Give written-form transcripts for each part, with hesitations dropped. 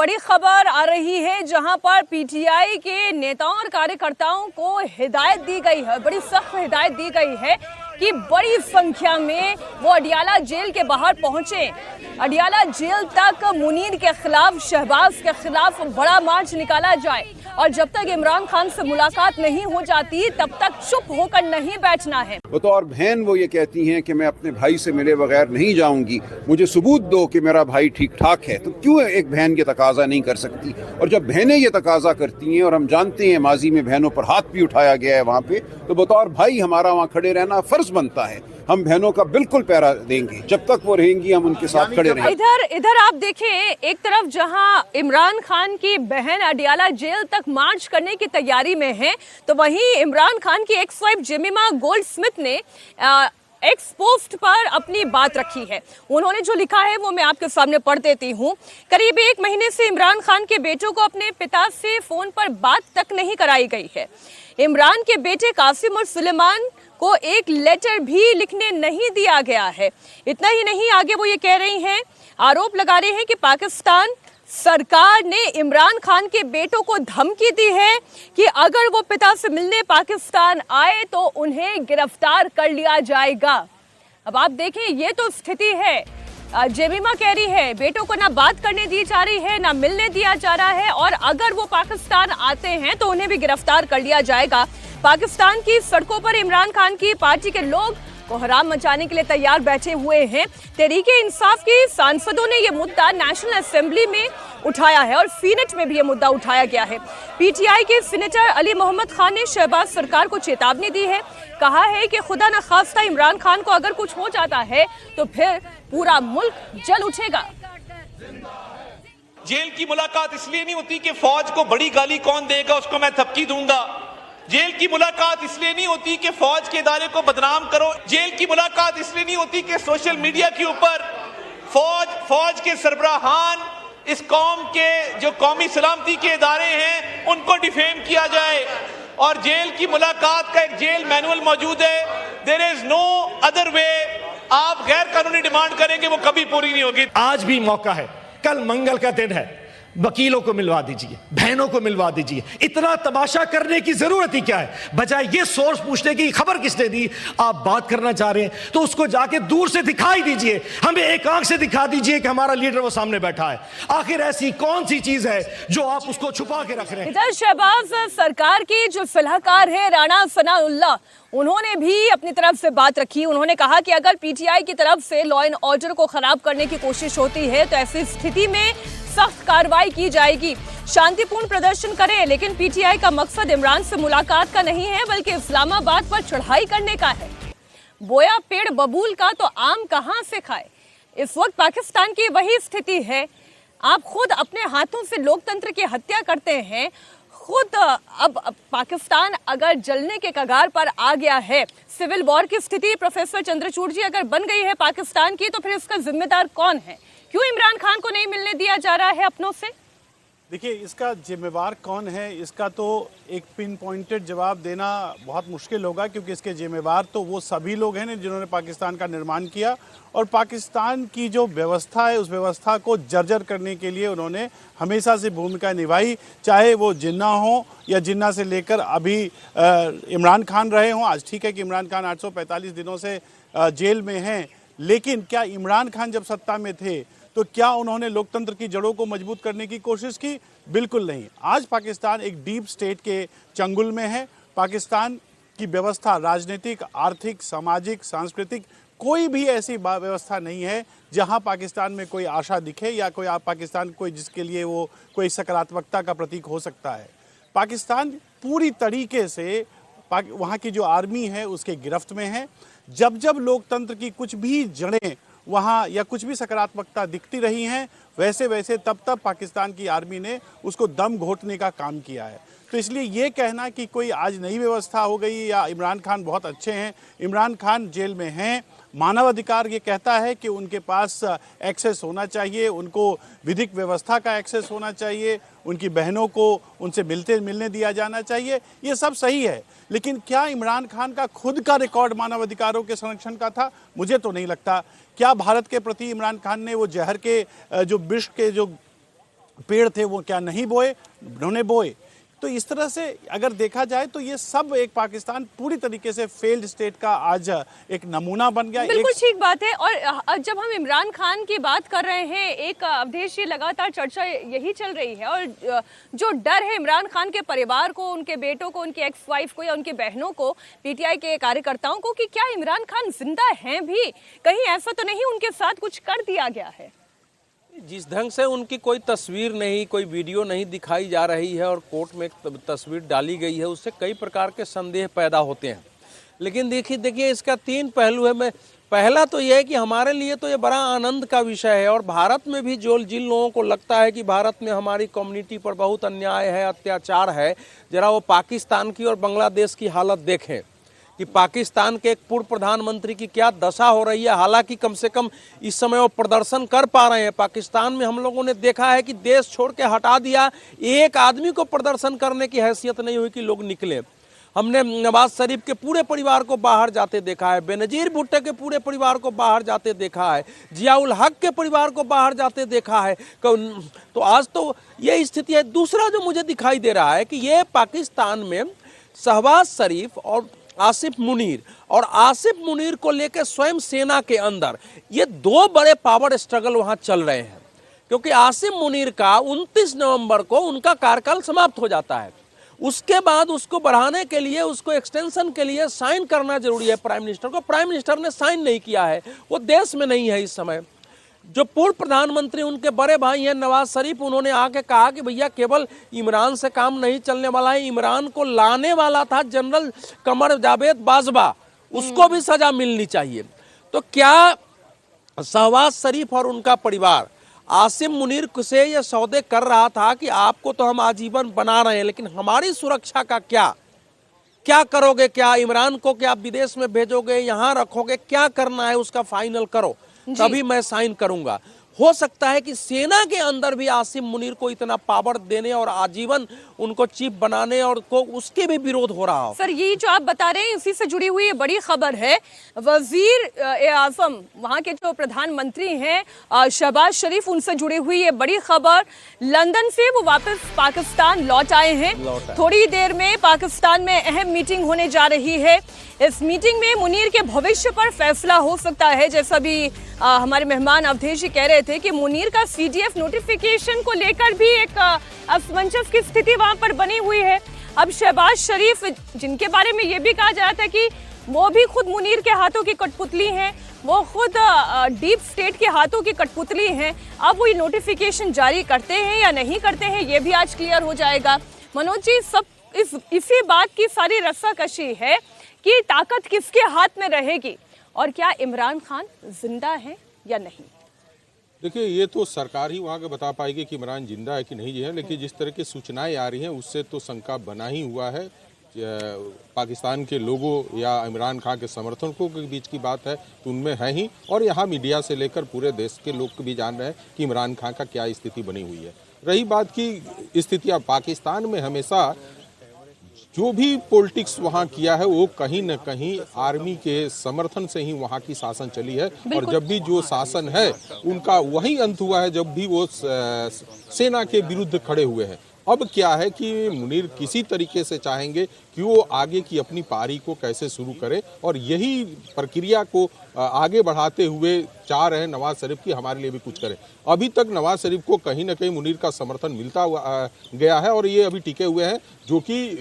बड़ी खबर आ रही है जहां पर पीटीआई के नेताओं और कार्यकर्ताओं को हिदायत दी गई है, बड़ी सख्त हिदायत दी गई है कि बड़ी संख्या में वो अडियाला जेल के बाहर पहुंचे। अडियाला जेल तक मुनीर के खिलाफ, शहबाज के खिलाफ बड़ा मार्च निकाला जाए और जब तक इमरान खान से मुलाकात नहीं हो जाती तब तक चुप होकर नहीं बैठना है। वो तो और बहन वो ये कहती हैं कि मैं अपने भाई से मिले बगैर नहीं जाऊंगी, मुझे सबूत दो कि मेरा भाई ठीक ठाक है। तो क्यों एक बहन ये तकाजा नहीं कर सकती? और जब बहनें ये तकाजा करती हैं, और हम जानते हैं माजी में बहनों पर हाथ भी उठाया गया है वहाँ पे, तो बतौर भाई हमारा वहाँ खड़े रहना फर्ज बनता है। हम बहनों का बिल्कुल पहरा देंगे, जब तक वो रहेंगी हम उनके साथ खड़े रहेंगे। इधर आप देखें, एक तरफ जहां इमरान खान की बहन अडियाला जेल तक मार्च करने की तैयारी में है, तो वहीं इमरान खान की एक्स वाइफ जेमिमा गोल्डस्मिथ ने एक्स पोस्ट पर अपनी बात रखी है। उन्होंने जो लिखा है वो मैं आपके सामने पढ़ देती हूँ। करीब 1 महीने से इमरान खान के बेटों को अपने पिता से फोन पर बात तक नहीं कराई गई है। इमरान के बेटे कासिम और सुलेमान को एक लेटर भी लिखने नहीं दिया गया है। इतना ही नहीं, आगे वो ये कह रही हैं, आरोप लगा रहे हैं कि पाकिस्तान सरकार ने इमरान खान के बेटों को धमकी दी है कि अगर वो पिता से मिलने पाकिस्तान आए तो उन्हें गिरफ्तार कर लिया जाएगा। अब आप देखें, ये तो स्थिति है। जेमिमा कह रही है बेटों को ना बात करने दी जा रही है, ना मिलने दिया जा रहा है, और अगर वो पाकिस्तान आते हैं तो उन्हें भी गिरफ्तार कर लिया जाएगा। पाकिस्तान की सड़कों पर इमरान खान की पार्टी के लोग कोहराम मचाने के लिए तैयार बैठे हुए हैं। तहरीके इंसाफ के सांसदों ने यह मुद्दा नेशनल असेंबली में उठाया है और सीनेट में भी यह मुद्दा उठाया गया है। पीटीआई के सीनेटर अली मोहम्मद खान ने शहबाज सरकार को चेतावनी दी है। कहा है कि खुदा न खास्ता इमरान खान को अगर कुछ हो जाता है तो फिर पूरा मुल्क जल उठेगा। जेल की मुलाकात इसलिए नहीं होती कि फौज को बड़ी गाली कौन देगा उसको मैं थपकी दूंगा। जेल की मुलाकात इसलिए नहीं होती कि फौज के इदारे को बदनाम करो। जेल की मुलाकात इसलिए नहीं होती कि सोशल मीडिया के ऊपर फौज के सरबराहान, इस कौम के जो कौमी सलामती के इदारे हैं, उनको डिफेम किया जाए। और जेल की मुलाकात का एक जेल मैनुअल मौजूद है। There is no other way. आप गैर कानूनी डिमांड करेंगे वो कभी पूरी नहीं होगी। आज भी मौका है, कल मंगल का दिन है, वकीलों को मिलवा दीजिए, बहनों को मिलवा दीजिए। इतना तमाशा करने की जरूरत ही क्या है? बजाय ये सोर्स पूछने की खबर किसने दी। आप बात करना चाह रहे हैं तो उसको जाके दूर से दिखाई दीजिए, हमें एक आंख से दिखा दीजिए कि हमारा लीडर वो सामने बैठा है। आखिर ऐसी कौन सी चीज है जो आप उसको छुपा के रख रहे हैं? इधर शहबाज सरकार की जो सलाहकार है राणा सनाउल्लाह, उन्होंने भी अपनी तरफ से बात रखी। उन्होंने कहा कि अगर पीटीआई की तरफ से लॉ एंड ऑर्डर को खराब करने की कोशिश होती है तो ऐसी स्थिति में सख्त कार्रवाई की जाएगी। शांतिपूर्ण प्रदर्शन करें, लेकिन पीटीआई का मकसद इमरान से मुलाकात का नहीं है बल्कि इस्लामाबाद पर चढ़ाई करने का है। बोया पेड़ बबूल का तो आम कहां से खाए। इस वक्त पाकिस्तान की वही स्थिति है। आप खुद अपने हाथों से लोकतंत्र की हत्या करते हैं। खुद अब पाकिस्तान अगर जलने के कगार पर आ गया है, सिविल वॉर की स्थिति प्रोफेसर चंद्रचूड़ जी अगर बन गई है पाकिस्तान की, तो फिर इसका जिम्मेदार कौन है? क्यों इमरान खान को नहीं मिलने दिया जा रहा है अपनों से? देखिए, इसका जिम्मेवार कौन है, इसका तो एक पिन पॉइंटेड जवाब देना बहुत मुश्किल होगा, क्योंकि इसके जिम्मेवार तो वो सभी लोग हैं जिन्होंने पाकिस्तान का निर्माण किया और पाकिस्तान की जो व्यवस्था है उस व्यवस्था को जर्जर करने के लिए उन्होंने हमेशा से भूमिका निभाई। चाहे वो जिन्ना हो या जिन्ना से लेकर अभी इमरान खान रहे हों। आज ठीक है कि इमरान खान 845 दिनों से जेल में हैं, लेकिन क्या इमरान खान जब सत्ता में थे तो क्या उन्होंने लोकतंत्र की जड़ों को मजबूत करने की कोशिश की? बिल्कुल नहीं। आज पाकिस्तान एक डीप स्टेट के चंगुल में है। पाकिस्तान की व्यवस्था राजनीतिक, आर्थिक, सामाजिक, सांस्कृतिक कोई भी ऐसी व्यवस्था नहीं है जहां पाकिस्तान में कोई आशा दिखे या कोई पाकिस्तान कोई जिसके लिए वो कोई सकारात्मकता का प्रतीक हो सकता है। पाकिस्तान पूरी तरीके से वहाँ की जो आर्मी है उसके गिरफ्त में है। जब जब लोकतंत्र की कुछ भी जड़ें वहाँ या कुछ भी सकारात्मकता दिखती रही हैं, वैसे वैसे तब तब पाकिस्तान की आर्मी ने उसको दम घोटने का काम किया है। तो इसलिए ये कहना कि कोई आज नई व्यवस्था हो गई या इमरान खान बहुत अच्छे हैं, इमरान खान जेल में हैं, मानवाधिकार ये कहता है कि उनके पास एक्सेस होना चाहिए, उनको विधिक व्यवस्था का एक्सेस होना चाहिए, उनकी बहनों को उनसे मिलने दिया जाना चाहिए, ये सब सही है। लेकिन क्या इमरान खान का खुद का रिकॉर्ड मानवाधिकारों के संरक्षण का था? मुझे तो नहीं लगता। क्या भारत के प्रति इमरान खान ने वो जहर के जो विष के जो पेड़ थे वो क्या नहीं बोए, उन्होंने बोए। तो इस तरह से अगर देखा जाए तो ये सब एक पाकिस्तान पूरी तरीके से फेल्ड स्टेट का आज एक नमूना बन गया। बिल्कुल ठीक बात है। और जब हम इमरान खान की बात कर रहे हैं, एक अवधेश जी लगातार चर्चा यही चल रही है, और जो डर है इमरान खान के परिवार को, उनके बेटों को, उनकी एक्स वाइफ को या उनकी बहनों को, पीटीआई के कार्यकर्ताओं को, कि क्या इमरान खान जिंदा हैं भी, कहीं ऐसा तो नहीं उनके साथ कुछ कर दिया गया है। जिस ढंग से उनकी कोई तस्वीर नहीं, कोई वीडियो नहीं दिखाई जा रही है और कोर्ट में एक तस्वीर डाली गई है, उससे कई प्रकार के संदेह पैदा होते हैं। लेकिन देखिए इसका 3 पहलू है। पहला तो यह है कि हमारे लिए तो ये बड़ा आनंद का विषय है, और भारत में भी जिन लोगों को लगता है कि भारत में हमारी कम्युनिटी पर बहुत अन्याय है, अत्याचार है, जरा वो पाकिस्तान की और बांग्लादेश की हालत देखें कि पाकिस्तान के एक पूर्व प्रधानमंत्री की क्या दशा हो रही है। हालांकि कम से कम इस समय वो प्रदर्शन कर पा रहे हैं। पाकिस्तान में हम लोगों ने देखा है कि देश छोड़ के हटा दिया, एक आदमी को प्रदर्शन करने की हैसियत नहीं हुई कि लोग निकले। हमने नवाज शरीफ के पूरे परिवार को बाहर जाते देखा है, बेनजीर भुट्टो के पूरे परिवार को बाहर जाते देखा है, जियाउल हक के परिवार को बाहर जाते देखा है। तो आज तो ये स्थिति है। दूसरा जो मुझे दिखाई दे रहा है कि ये पाकिस्तान में शहबाज शरीफ और आसिफ मुनीर को लेकर स्वयं सेना के अंदर ये 2 बड़े पावर स्ट्रगल वहां चल रहे हैं, क्योंकि आसिफ मुनीर का 29 नवंबर को उनका कार्यकाल समाप्त हो जाता है। उसके बाद उसको बढ़ाने के लिए, उसको एक्सटेंशन के लिए साइन करना जरूरी है प्राइम मिनिस्टर को। प्राइम मिनिस्टर ने साइन नहीं किया है, वो देश में नहीं है इस समय। जो पूर्व प्रधानमंत्री उनके बड़े भाई हैं नवाज शरीफ, उन्होंने आके कहा कि भैया केवल इमरान से काम नहीं चलने वाला है, इमरान को लाने वाला था जनरल कमर जावेद बाजवा, उसको भी सजा मिलनी चाहिए। तो क्या शहबाज शरीफ और उनका परिवार आसिम मुनीर से ये सौदे कर रहा था कि आपको तो हम आजीवन बना रहे हैं, लेकिन हमारी सुरक्षा का क्या करोगे? क्या इमरान को क्या आप विदेश में भेजोगे, यहाँ रखोगे, क्या करना है उसका फाइनल करो, तभी मैं साइन करूंगा। हो सकता है कि सेना के अंदर भी आसिम मुनीर को इतना पावर देने और आजीवन उनको चीफ बनाने और को उसके भी विरोध हो रहा हो। सर, ये जो आप बता रहे हैं इसी से जुड़ी हुई बड़ी खबर है। वजीर आजम, वहां के जो प्रधानमंत्री हैं शहबाज शरीफ, उनसे जुड़ी हुई ये बड़ी खबर। लंदन से वो वापस पाकिस्तान लौट आए हैं। थोड़ी देर में पाकिस्तान में अहम मीटिंग होने जा रही है। इस मीटिंग में मुनीर के भविष्य पर फैसला हो सकता है। जैसा भी हमारे मेहमान अवधेश जी कह रहे थे कि मुनीर का सीडीएफ नोटिफिकेशन को लेकर भी एक असमंजस की स्थिति वहां पर बनी हुई है। अब शहबाज शरीफ, जिनके बारे में ये भी कहा जा रहा था कि वो भी खुद मुनीर के हाथों की कठपुतली हैं, वो खुद डीप स्टेट के हाथों की कठपुतली हैं, अब वो ये नोटिफिकेशन जारी करते हैं या नहीं करते हैं, ये भी आज क्लियर हो जाएगा। मनोज जी, सब इसी बात की सारी रस्साकशी है कि ताकत किसके हाथ में रहेगी और क्या इमरान खान जिंदा है या नहीं। देखिए, ये तो सरकार ही वहाँ के बता पाएगी कि इमरान जिंदा है कि नहीं है, लेकिन जिस तरह की सूचनाएं आ रही हैं उससे तो शंका बना ही हुआ है। पाकिस्तान के लोगों या इमरान खान के समर्थकों के बीच की बात है तो उनमें है ही, और यहाँ मीडिया से लेकर पूरे देश के लोग भी जान रहे हैं कि इमरान खान का क्या स्थिति बनी हुई है। रही बात की स्थितियाँ, पाकिस्तान में हमेशा जो भी पॉलिटिक्स वहाँ किया है वो कहीं न कहीं आर्मी के समर्थन से ही वहाँ की शासन चली है, और जब भी जो शासन है उनका वही अंत हुआ है जब भी वो सेना के विरुद्ध खड़े हुए हैं। अब क्या है कि मुनीर किसी तरीके से चाहेंगे कि वो आगे की अपनी पारी को कैसे शुरू करे, और यही प्रक्रिया को आगे बढ़ाते हुए चाह रहे हैं नवाज शरीफ की हमारे लिए भी कुछ करें। अभी तक नवाज शरीफ को कहीं ना कहीं मुनीर का समर्थन मिलता हुआ गया है, और ये अभी टिके हुए हैं, जो कि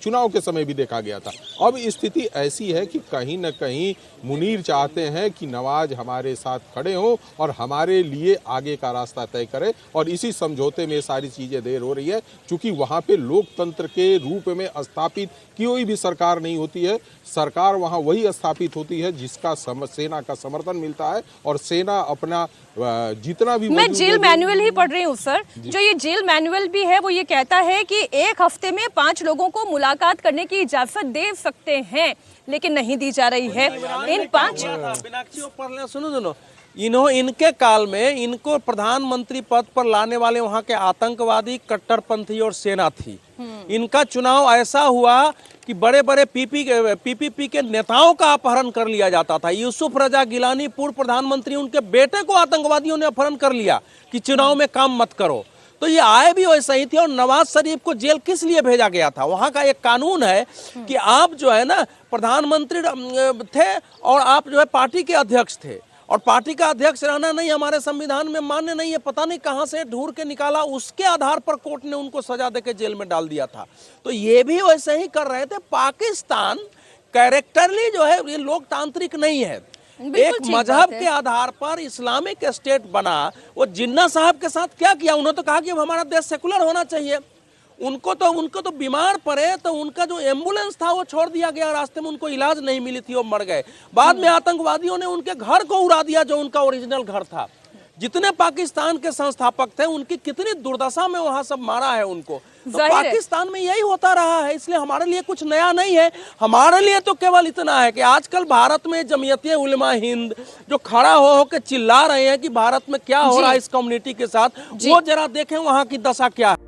चुनाव के समय भी देखा गया था। अब स्थिति ऐसी है कि कहीं ना कहीं मुनीर चाहते हैं कि नवाज हमारे साथ खड़े हों और हमारे लिए आगे का रास्ता तय करें, और इसी समझौते में सारी चीज़ें देर हो रही है, क्योंकि वहाँ पे लोकतंत्र के रूप में स्थापित कोई भी सरकार नहीं होती है। सरकार वहाँ वही स्थापित होती है जिसका सेना का समर्थन मिलता है, और सेना अपना जितना भी। मैं जेल मैनुअल ही पढ़ रही हूँ सर, जो ये जेल मैनुअल भी है वो ये कहता है कि 1 हफ्ते में 5 लोगों को मुलाकात करने की इजाजत दे सकते हैं, लेकिन नहीं दी जा रही है। इन 5 सुनो, इनके काल में इनको प्रधानमंत्री पद पर लाने वाले वहाँ के आतंकवादी, कट्टरपंथी और सेना थी। इनका चुनाव ऐसा हुआ कि बड़े बड़े पीपीपी के नेताओं का अपहरण कर लिया जाता था। यूसुफ रजा गिलानी पूर्व प्रधानमंत्री, उनके बेटे को आतंकवादियों ने अपहरण कर लिया कि चुनाव में काम मत करो। तो ये आए भी वैसे ही थे। और नवाज शरीफ को जेल किस लिए भेजा गया था? वहां का एक कानून है कि आप जो है ना प्रधानमंत्री थे और आप जो है पार्टी के अध्यक्ष थे, और पार्टी का अध्यक्ष रहना नहीं हमारे संविधान में मान्य नहीं है। पता नहीं कहां से ढूंढ के निकाला, उसके आधार पर कोर्ट ने उनको सजा देके जेल में डाल दिया था। तो ये भी वैसे ही कर रहे थे। पाकिस्तान कैरेक्टरली जो है ये लोकतांत्रिक नहीं है। एक मजहब के आधार पर इस्लामिक स्टेट बना। वो जिन्ना साहब के साथ क्या किया? उन्होंने तो कहा कि हमारा देश सेकुलर होना चाहिए। उनको तो बीमार पड़े तो उनका जो एम्बुलेंस था वो छोड़ दिया गया, रास्ते में उनको इलाज नहीं मिली थी, वो मर गए। बाद में आतंकवादियों ने उनके घर को उड़ा दिया जो उनका ओरिजिनल घर था। जितने पाकिस्तान के संस्थापक थे उनकी कितनी दुर्दशा में वहां सब मारा है उनको। तो पाकिस्तान में यही होता रहा है, इसलिए हमारे लिए कुछ नया नहीं है। हमारे लिए तो केवल इतना है कि आजकल भारत में जमीयत उलमा हिंद जो खड़ा हो के चिल्ला रहे हैं कि भारत में क्या हो रहा है इस कम्युनिटी के साथ, वो जरा देखें वहां की दशा क्या है।